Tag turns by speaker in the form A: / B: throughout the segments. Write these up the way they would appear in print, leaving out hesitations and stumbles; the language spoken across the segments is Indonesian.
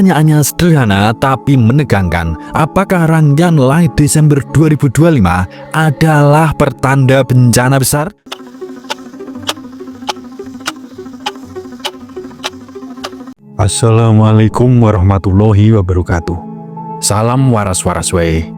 A: Pertanyaannya sederhana tapi menegangkan. Apakah rangkaian langit Desember 2025 adalah pertanda bencana besar?
B: Assalamualaikum warahmatullahi wabarakatuh. Salam waras-waras wae.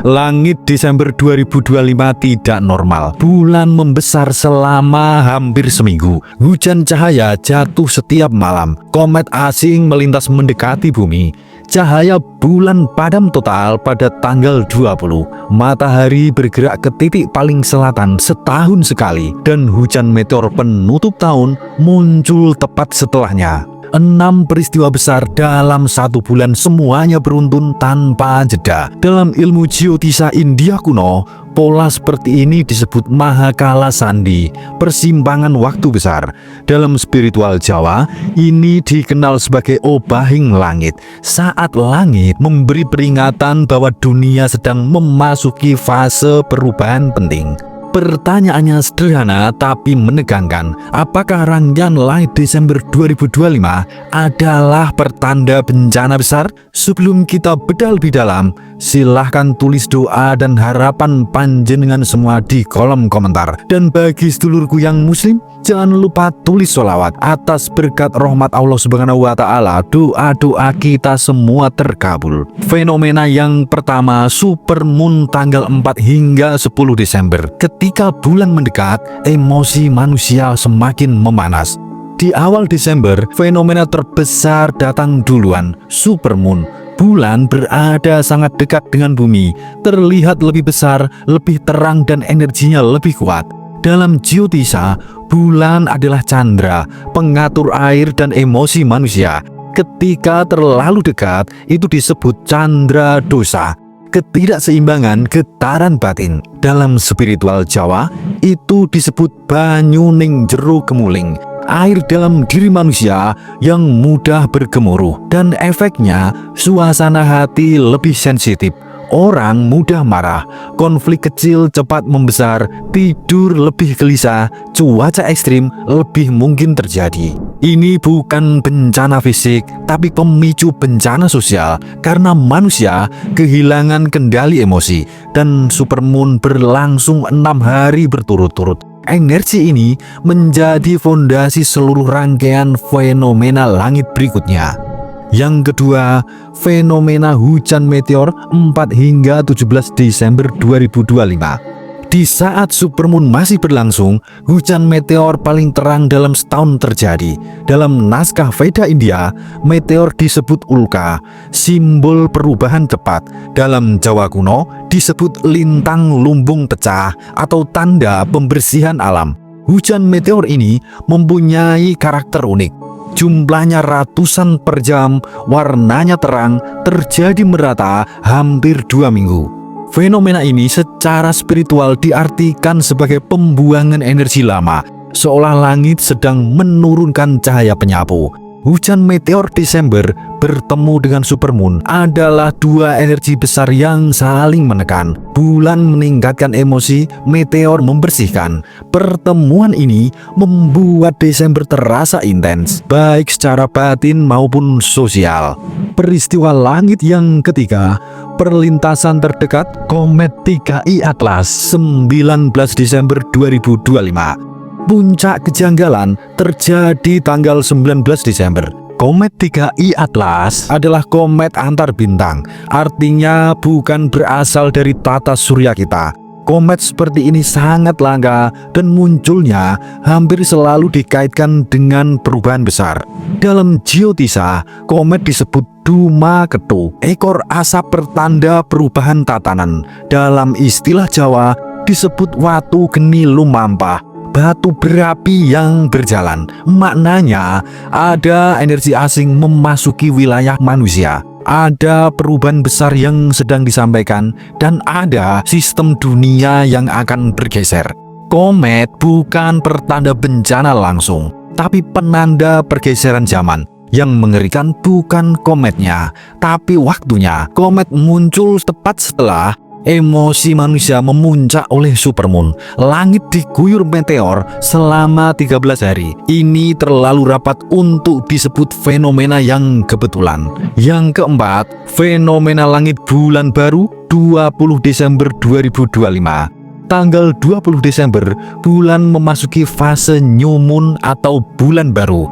A: Langit Desember 2025 tidak normal. Bulan membesar selama hampir seminggu. Hujan cahaya jatuh setiap malam. Komet asing melintas mendekati bumi. Cahaya bulan padam total pada tanggal 20. Matahari bergerak ke titik paling selatan setahun sekali. Dan hujan meteor penutup tahun muncul tepat setelahnya. 6 peristiwa besar dalam satu bulan, semuanya beruntun tanpa jeda. Dalam ilmu geotisa India kuno, pola seperti ini disebut Mahakala Sandi, persimpangan waktu besar. Dalam spiritual Jawa, ini dikenal sebagai obahing langit. Saat langit memberi peringatan bahwa dunia sedang memasuki fase perubahan penting. Pertanyaannya sederhana tapi menegangkan. Apakah rangkaian langit Desember 2025 adalah pertanda bencana besar? Sebelum kita bedah lebih dalam, silahkan tulis doa dan harapan panjenengan semua di kolom komentar. Dan bagi sedulurku yang muslim, jangan lupa tulis sholawat atas berkat rahmat Allah Subhanahu wa Ta'ala. Doa-doa kita semua terkabul. Fenomena yang pertama, supermoon tanggal 4 hingga 10 Desember. Ketika bulan mendekat, emosi manusia semakin memanas. Di awal Desember, fenomena terbesar datang duluan, supermoon. Bulan berada sangat dekat dengan bumi, terlihat lebih besar, lebih terang dan energinya lebih kuat. Dalam geotisa, bulan adalah candra, pengatur air dan emosi manusia. Ketika terlalu dekat, itu disebut candra dosa. Ketidakseimbangan getaran batin. Dalam spiritual Jawa, itu disebut banyu ning jero kemuling, air dalam diri manusia yang mudah bergemuruh. Dan efeknya, suasana hati lebih sensitif. Orang mudah marah, konflik kecil cepat membesar, tidur lebih gelisah, cuaca ekstrim lebih mungkin terjadi. Ini bukan bencana fisik, tapi pemicu bencana sosial karena manusia kehilangan kendali emosi. Dan supermoon berlangsung 6 hari berturut-turut. Energi ini menjadi fondasi seluruh rangkaian fenomena langit berikutnya. Yang kedua, fenomena hujan meteor 4 hingga 17 Desember 2025. Di saat supermoon masih berlangsung, hujan meteor paling terang dalam setahun terjadi. Dalam naskah Veda India, meteor disebut ulka, simbol perubahan cepat. Dalam Jawa kuno disebut lintang lumbung pecah atau tanda pembersihan alam. Hujan meteor ini mempunyai karakter unik. Jumlahnya ratusan per jam, warnanya terang, terjadi merata hampir 2 minggu. Fenomena ini secara spiritual diartikan sebagai pembuangan energi lama, seolah langit sedang menurunkan cahaya penyapu. Hujan meteor Desember bertemu dengan supermoon adalah 2 energi besar yang saling menekan. Bulan meningkatkan emosi, meteor membersihkan. Pertemuan ini membuat Desember terasa intens, baik secara batin maupun sosial. Peristiwa langit yang ketiga, perlintasan terdekat komet 3i Atlas 19 Desember 2025. Puncak kejanggalan terjadi tanggal 19 Desember. Komet 3i Atlas adalah komet antar bintang, artinya bukan berasal dari tata surya kita. Komet seperti ini sangat langka dan munculnya hampir selalu dikaitkan dengan perubahan besar. Dalam geotisa, komet disebut Duma Ketu, ekor asap pertanda perubahan tatanan. Dalam istilah Jawa disebut watu geni lumampah, batu berapi yang berjalan. Maknanya ada energi asing memasuki wilayah manusia. Ada perubahan besar yang sedang disampaikan dan ada sistem dunia yang akan bergeser. Komet bukan pertanda bencana langsung, tapi penanda pergeseran zaman. Yang mengerikan bukan kometnya, tapi waktunya. Komet muncul tepat setelah Emosi manusia memuncak oleh supermoon. Langit diguyur meteor selama 13 hari. Ini terlalu rapat untuk disebut fenomena yang kebetulan. Yang keempat, fenomena langit bulan baru 20 Desember 2025. Tanggal 20 Desember, bulan memasuki fase new moon atau bulan baru.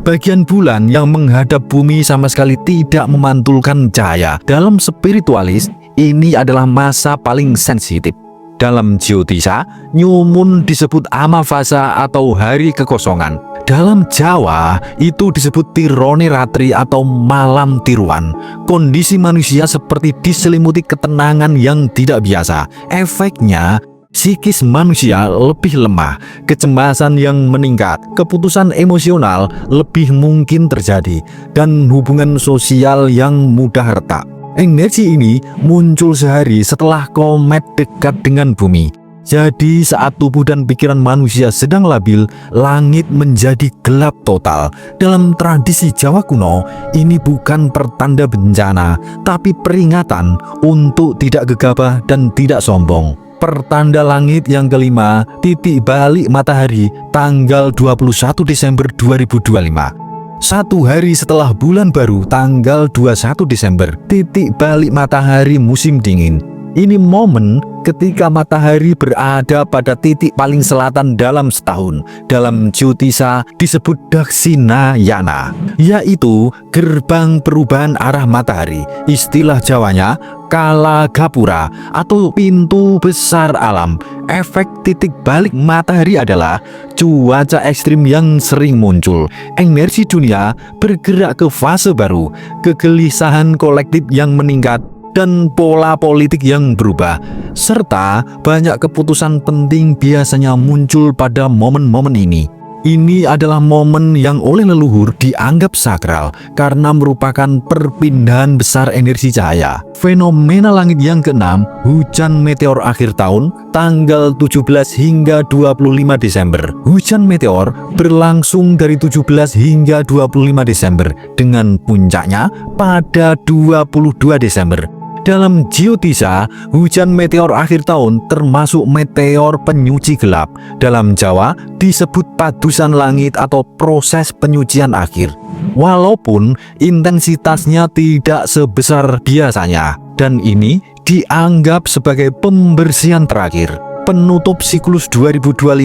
A: Bagian bulan yang menghadap bumi sama sekali tidak memantulkan cahaya. Dalam spiritualis, ini adalah masa paling sensitif. Dalam Jyotisa, new moon disebut amavasa atau hari kekosongan. Dalam Jawa, itu disebut tirone ratri atau malam tiruan. Kondisi manusia seperti diselimuti ketenangan yang tidak biasa. Efeknya, psikis manusia lebih lemah, kecemasan yang meningkat, keputusan emosional lebih mungkin terjadi, dan hubungan sosial yang mudah retak. Energi ini muncul sehari setelah komet dekat dengan bumi. Jadi saat tubuh dan pikiran manusia sedang labil, langit menjadi gelap total. Dalam tradisi Jawa kuno, ini bukan pertanda bencana, tapi peringatan untuk tidak gegabah dan tidak sombong. Pertanda langit yang kelima, titik balik matahari tanggal 21 Desember 2025. Satu hari setelah bulan baru tanggal 21 Desember, titik balik matahari musim dingin. Ini momen ketika matahari berada pada titik paling selatan dalam setahun. Dalam Jyotisa disebut Dakshinayana, yaitu gerbang perubahan arah matahari. Istilah Jawanya Kala Gapura atau pintu besar alam. Efek titik balik matahari adalah cuaca ekstrim yang sering muncul. Energi dunia bergerak ke fase baru, kegelisahan kolektif yang meningkat, dan pola politik yang berubah, serta banyak keputusan penting biasanya muncul pada momen-momen ini. Ini adalah momen yang oleh leluhur dianggap sakral karena merupakan perpindahan besar energi cahaya. Fenomena langit yang keenam, hujan meteor akhir tahun, tanggal 17 hingga 25 Desember. Hujan meteor berlangsung dari 17 hingga 25 Desember dengan puncaknya pada 22 Desember. Dalam Jyotisa, hujan meteor akhir tahun termasuk meteor penyuci gelap. Dalam Jawa disebut padusan langit atau proses penyucian akhir. Walaupun intensitasnya tidak sebesar biasanya, dan ini dianggap sebagai pembersihan terakhir. Penutup siklus 2025,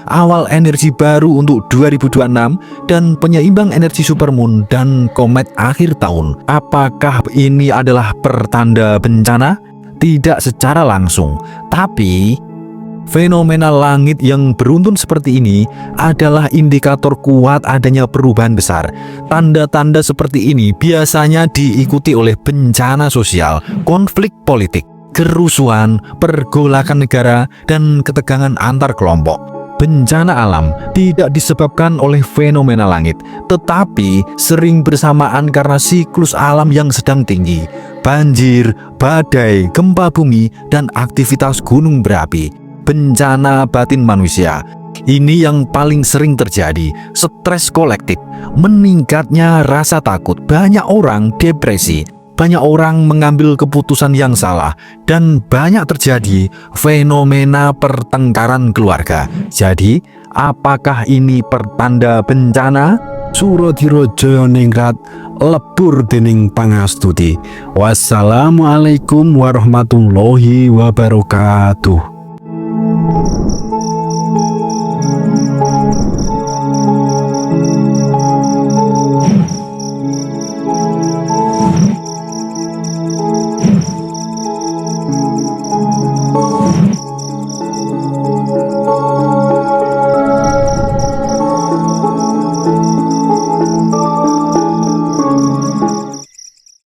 A: awal energi baru untuk 2026, dan penyeimbang energi supermoon dan komet akhir tahun. Apakah ini adalah pertanda bencana? Tidak secara langsung, tapi fenomena langit yang beruntun seperti ini adalah indikator kuat adanya perubahan besar. Tanda-tanda seperti ini biasanya diikuti oleh bencana sosial, konflik politik, kerusuhan, pergolakan negara, dan ketegangan antar kelompok. Bencana alam tidak disebabkan oleh fenomena langit, tetapi sering bersamaan karena siklus alam yang sedang tinggi. Banjir, badai, gempa bumi, dan aktivitas gunung berapi. Bencana batin manusia. Ini yang paling sering terjadi, stres kolektif, meningkatnya rasa takut, banyak orang depresi, banyak orang mengambil keputusan yang salah, dan banyak terjadi fenomena pertengkaran keluarga. Jadi, apakah ini pertanda bencana?
B: Suradira Jayaningrat lebur dening pangastuti. Wassalamualaikum warahmatullahi wabarakatuh.